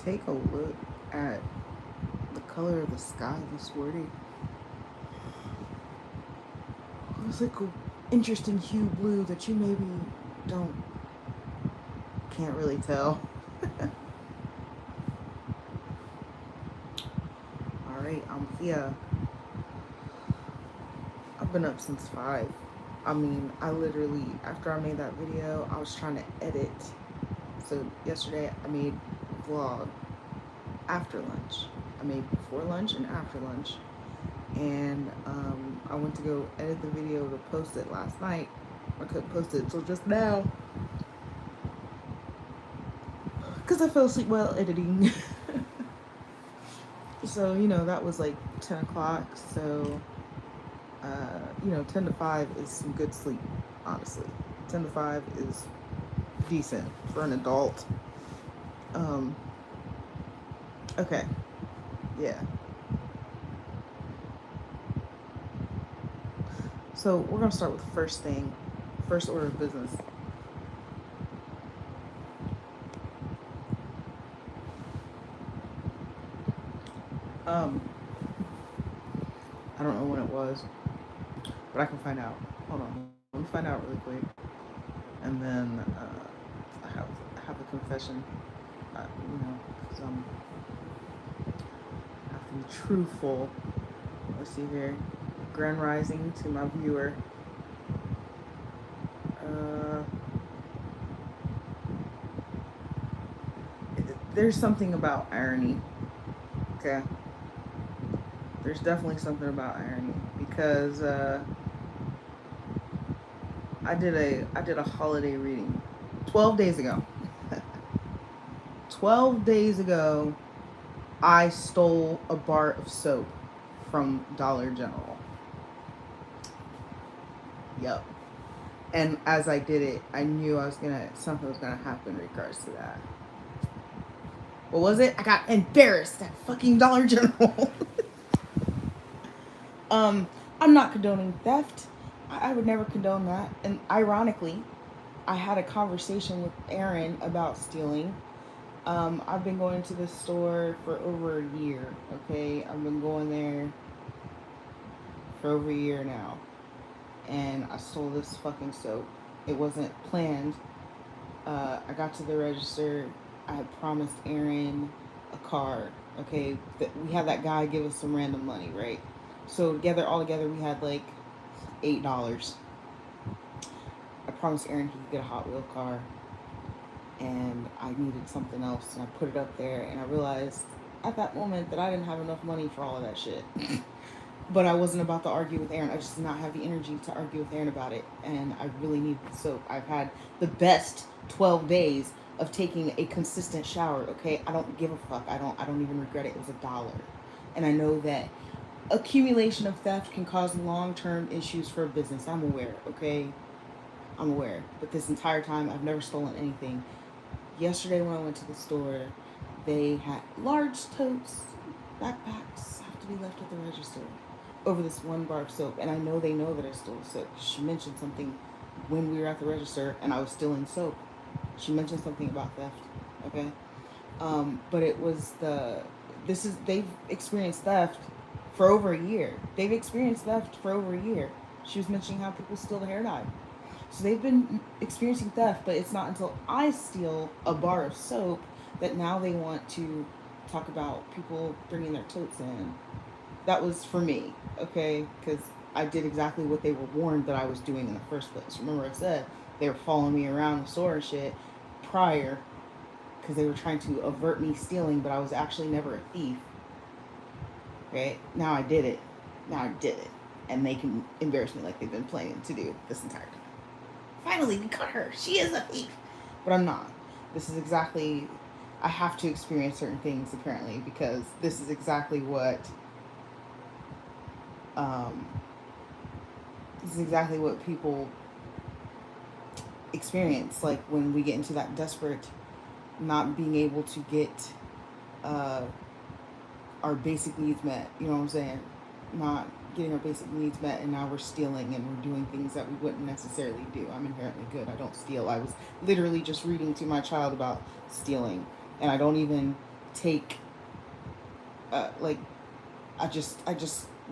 take a look at the color of the sky this morning. It was like an interesting hue blue that you maybe don't can't really tell. All right, I'm here. I've been up since 5. I mean, I literally, after I made that video, I was trying to edit. So yesterday I made a vlog after lunch. I made before lunch and after lunch. And I went to go edit the video to post it last night. I couldn't post it until just now because I fell asleep while editing. So, that was like 10 o'clock. So, 10 to 5 is some good sleep, honestly. 10 to 5 is decent for an adult. Okay. Yeah. So we're going to start with the first thing, first order of business. I don't know when it was, but I can find out. Hold on. Let me find out really quick. And then I have a confession, because I have to be truthful. Let's see here. Grand Rising to my viewer. There's something about irony. Okay. There's definitely something about irony because I did a holiday reading 12 days ago. 12 days ago, I stole a bar of soap from Dollar General. Yup. And as I did it, I knew something was gonna happen in regards to that. What was it? I got embarrassed at fucking Dollar General. I'm not condoning theft. I would never condone that. And ironically, I had a conversation with Aaron about stealing. I've been going to this store for over a year, okay? I've been going there for over a year now. And I stole this fucking soap. It wasn't planned. I got to the register. I had promised Aaron a card, okay? We had that guy give us some random money, right? So all together, we had like $8. I promised Aaron he could get a Hot Wheel car, and I needed something else, and I put it up there, and I realized at that moment that I didn't have enough money for all of that shit. But I wasn't about to argue with Aaron. I just did not have the energy to argue with Aaron about it, and I really needed the soap. I've had the best 12 days of taking a consistent shower, okay? I don't give a fuck. I don't even regret it. It was $1. And I know that accumulation of theft can cause long-term issues for a business. I'm aware, okay? I'm aware. But this entire time, I've never stolen anything. Yesterday when I went to the store, they had large totes, backpacks have to be left at the register over this one bar of soap. And I know they know that I stole soap. She mentioned something when we were at the register and I was stealing soap. She mentioned something about theft, okay? But it was they've experienced theft for over a year. They've experienced theft for over a year. She was mentioning how people steal the hair dye. So they've been experiencing theft, but it's not until I steal a bar of soap that now they want to talk about people bringing their totes in. That was for me, okay? Because I did exactly what they were warned that I was doing in the first place. Remember I said they were following me around the store and shit prior because they were trying to avert me stealing, but I was actually never a thief. Right? Now I did it. And they can embarrass me like they've been planning to do this entire time. Finally, we caught her. She is a thief. But I'm not. This is exactly... I have to experience certain things, apparently, because this is exactly what... this is exactly what people experience. Like, when we get into that desperate... not being able to get... our basic needs met. You know what I'm saying? Not getting our basic needs met, and now we're stealing and we're doing things that we wouldn't necessarily do. I'm inherently good. I don't steal. I was literally just reading to my child about stealing, and I don't even take like I just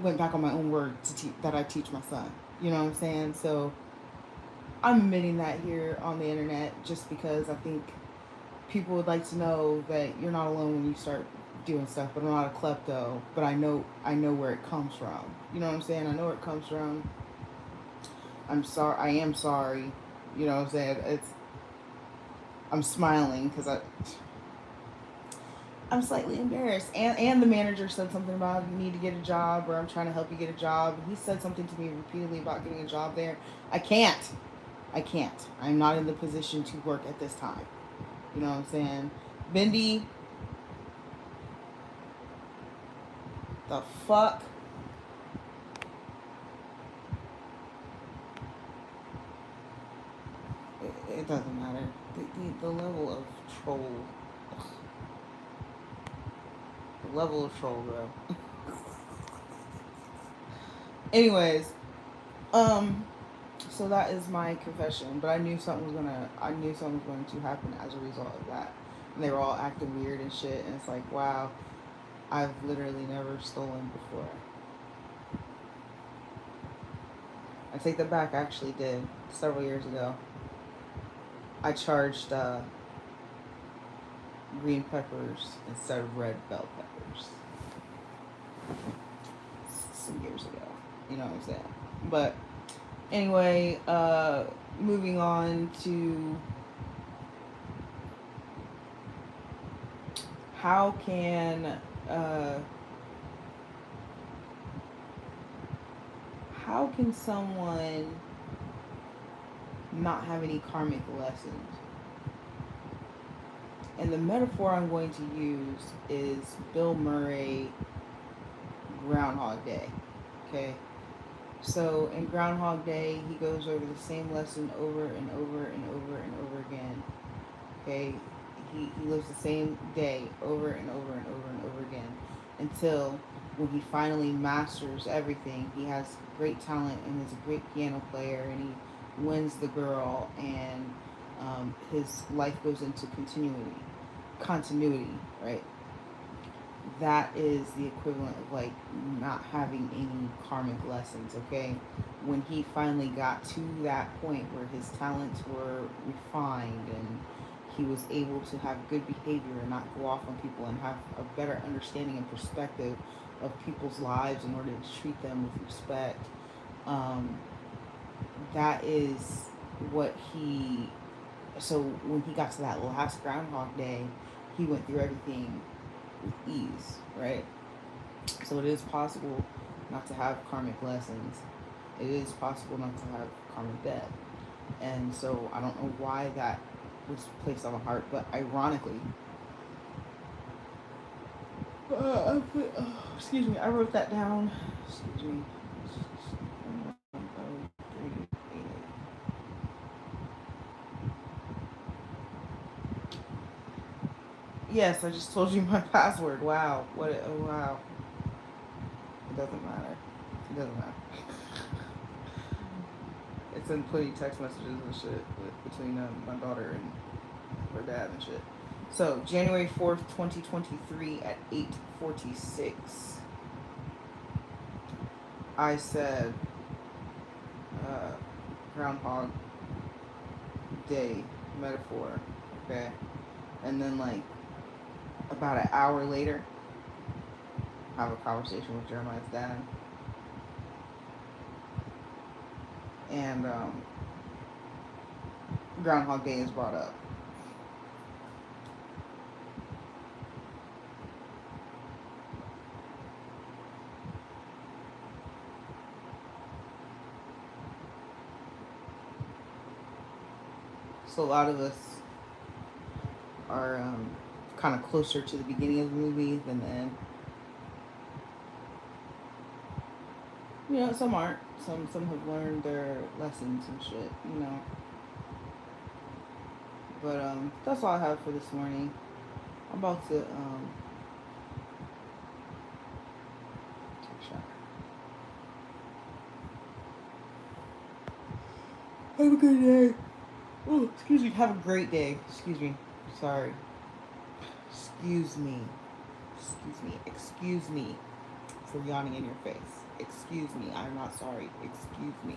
went back on my own word that I teach my son. You know what I'm saying? So I'm admitting that here on the internet just because I think people would like to know that you're not alone when you start doing stuff. But I'm not a klepto. But I know where it comes from. You know what I'm saying? I know where it comes from. I'm sorry. I am sorry. You know what I'm saying? I'm smiling because I'm slightly embarrassed. And the manager said something about you need to get a job or I'm trying to help you get a job. He said something to me repeatedly about getting a job there. I can't. I can't. I'm not in the position to work at this time. You know what I'm saying? Bindi, the fuck? It doesn't matter. The level of troll. The level of troll, bro. Anyways, um, so that is my confession. But I knew something was going to happen as a result of that. And they were all acting weird and shit. And it's like, wow, I've literally never stolen before. I take that back. I actually did several years ago. I charged green peppers instead of red bell peppers some years ago. You know what I'm saying? But anyway, moving on to how can uh, how can someone not have any karmic lessons? And the metaphor I'm going to use is Bill Murray Groundhog Day. Okay? So in Groundhog Day, he goes over the same lesson over and over and over and over again. Okay? He lives the same day over and over and over and over again until when he finally masters everything. He has great talent and is a great piano player and he wins the girl and his life goes into continuity, right? That is the equivalent of like not having any karmic lessons, okay? When he finally got to that point where his talents were refined and he was able to have good behavior and not go off on people and have a better understanding and perspective of people's lives in order to treat them with respect. Um, that is what he. So when he got to that last Groundhog Day, he went through everything with ease, right? So it is possible not to have karmic lessons. It is possible not to have karmic debt. And so I don't know why that was placed on my heart, but ironically, excuse me, I wrote that down. Excuse me. Yes, I just told you my password. Wow. Oh, wow. It doesn't matter. It doesn't matter. It's in plenty text messages and shit between my daughter and her dad and shit. So, January 4th, 2023 at 8:46. I said uh, Groundhog Day metaphor, okay? And then, like, about an hour later, have a conversation with Jeremiah's dad. And Groundhog Day is brought up. So a lot of us are kind of closer to the beginning of the movie than the end. You know, some aren't. Some have learned their lessons and shit. You know. But that's all I have for this morning. I'm about to take a shower. Have a good day. Oh, excuse me. Have a great day. Excuse me. Sorry. Excuse me. Excuse me. Excuse me for yawning in your face. Excuse me. I'm not sorry. Excuse me.